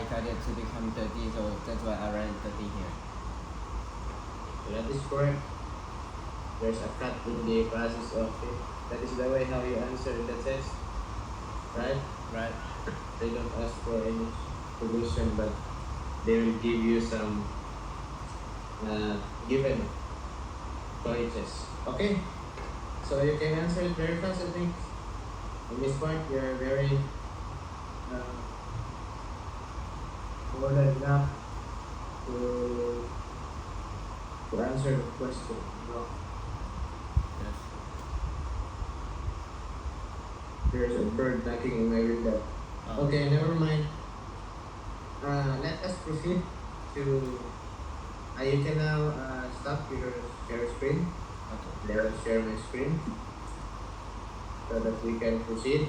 recorded to become 30, so that's why I write 30 here. So that is correct. There's a cut in the process of it. That is the way how you answer the test, right? Right. They don't ask for any solution, but they will give you some given choices. Okay, so you can answer it very fast, I think. In this point, you are very more than enough to answer the question. You know? Yes. There's a bird knocking in my window. Oh. Okay, never mind. Let us proceed to. You can now stop your share screen. Okay. Let us share my screen so that we can proceed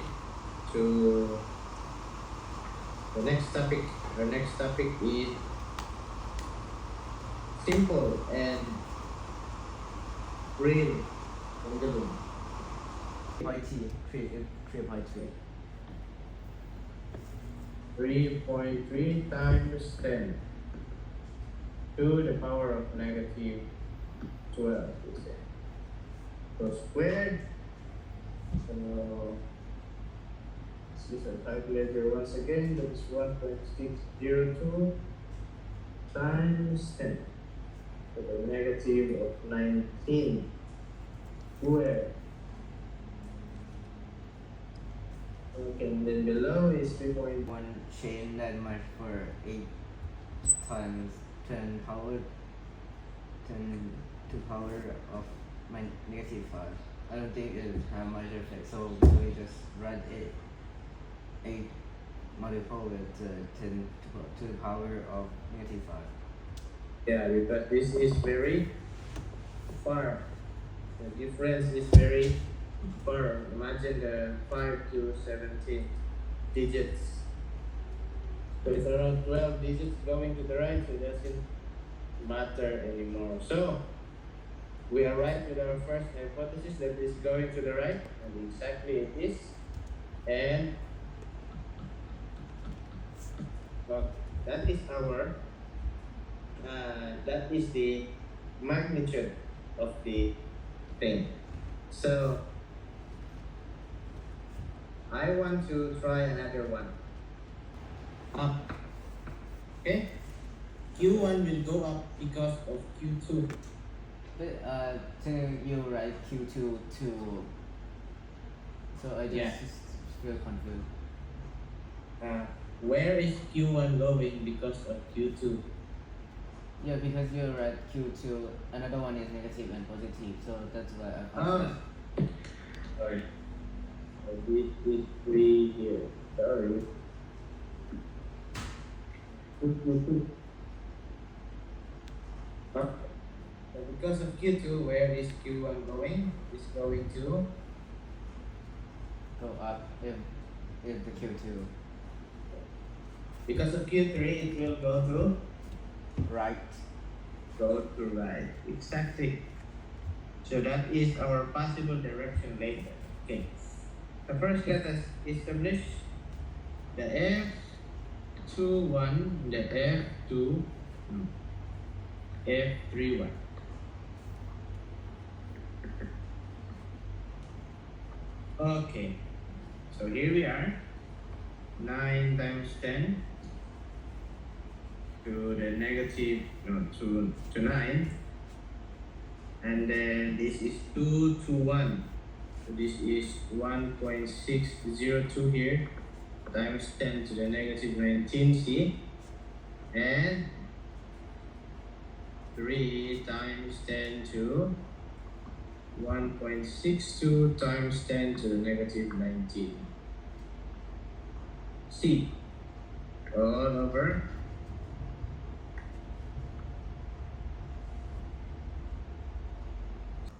to the next topic. Our next topic is simple and real envelope. 3.3. 3.3 times 10 to the power of negative 12. So squared. So let's use our calculator once again. That is 1.602 times 10 to the negative of 19 squared. Okay, and then below is 3.1. One chain that much for 8 times 10 power 10 to power of my negative 5. I don't think it has much effect, so we just write it 8 multiple with 10 to the power of negative 5. Yeah, because this is very far. The difference is very far. Imagine the 5 to 17 digits. So it's around 12 digits going to the right, so it doesn't matter anymore. So we are right with our first hypothesis that is going to the right, and exactly it is. And well, that is our that is the magnitude of the thing. So I want to try another one. Up. Okay? Q1 will go up because of Q2. But so you write Q2 to, so I just feel confused. Where is Q1 going because of Q2? Yeah, because you write Q2, another one is negative and positive, so that's why I confused. Sorry. I did it 3 here. Sorry. So because of Q2, where is Q1 going? It's going to Go up if the Q2. Because of Q3, it will go to Right. right. Exactly. So that is our possible direction later. Okay. So first let us establish the F21, the F2, F31. Okay. So here we are. 9 times 10 to the negative to 9, and then this is 2 to 1, so this is 1.602 here times 10 to the negative 19c, and 3 times 10 to 1.62 times 10 to the negative 19 c all over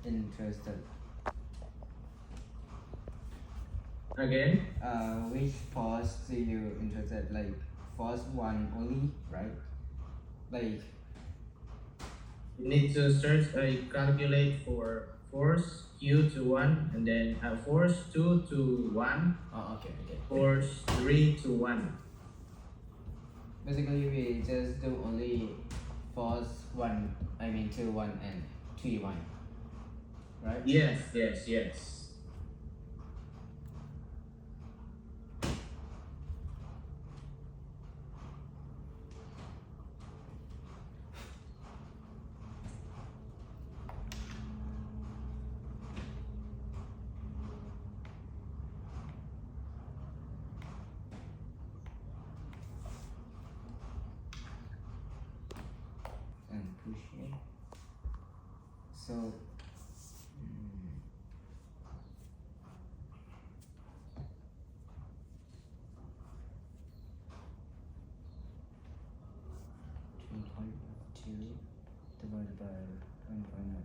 Interested. again. Which force do you interested? Like force 1 only, right? Like You need to search, calculate for force Q to 1, and then force 2 to 1, okay. force 3 to 1. Basically, we just do only force 1, I mean 2, 1 and 3, 1, right? Yes, yes, yes. And push it. So, 3.2 divided by 1.9.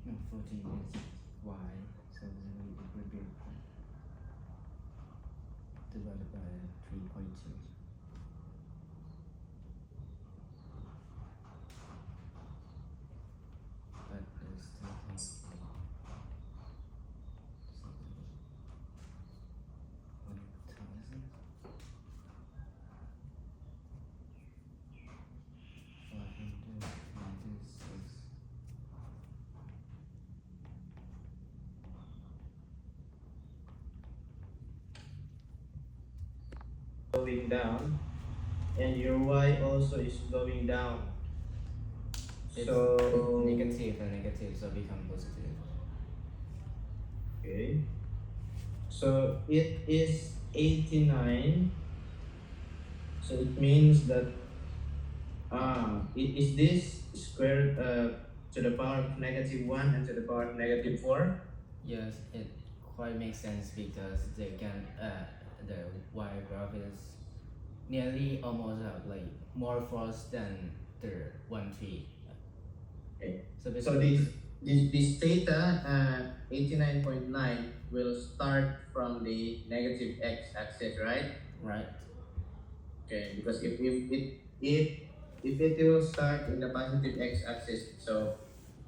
No, 14 is y, so it would be divided by 3.2. But it's still something 1,000. 596. Going down, and your y also is going down. It's So negative and negative, so become positive. okay. So it is 89. So it means that is this squared to the power of -1 and to the power of -4? Yes, it quite makes sense because they can the y graph is nearly almost like more force than the 1 3. Okay. So So this theta 89.9 will start from the negative x-axis, right? right, Okay, because if it will start in the positive x-axis, so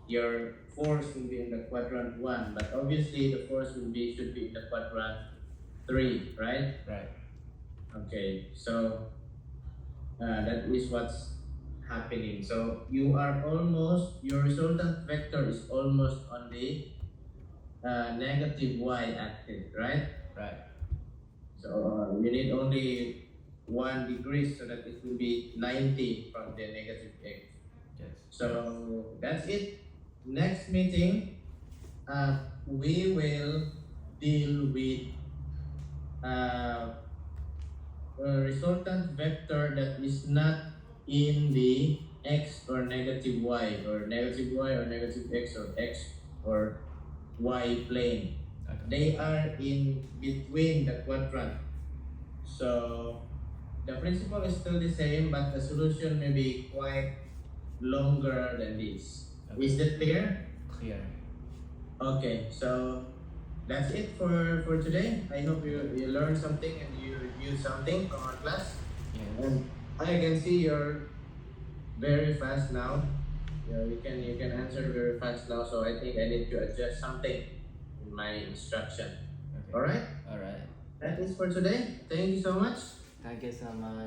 your force will be in the quadrant 1, but obviously the force should be in the quadrant 3, right? right, Okay, so that is what's happening. So your resultant vector is almost on the negative y-axis, right? right. So you need only 1 degree so that it will be 90 from the negative x. Yes. So that's it. Next meeting, we will deal with a resultant vector that is not in the x or negative y or negative x or y plane. Okay. They are in between the quadrant. So the principle is still the same, but the solution may be quite longer than this. Okay. Is that clear? Clear. Okay, so that's it for today. I hope you learned something and you reviewed something from our class. Yes. And I can see you're very fast now. Yeah, you can answer very fast now. So I think I need to adjust something in my instruction. Okay. All right. All right. That is for today. Thank you so much. Thank you so much.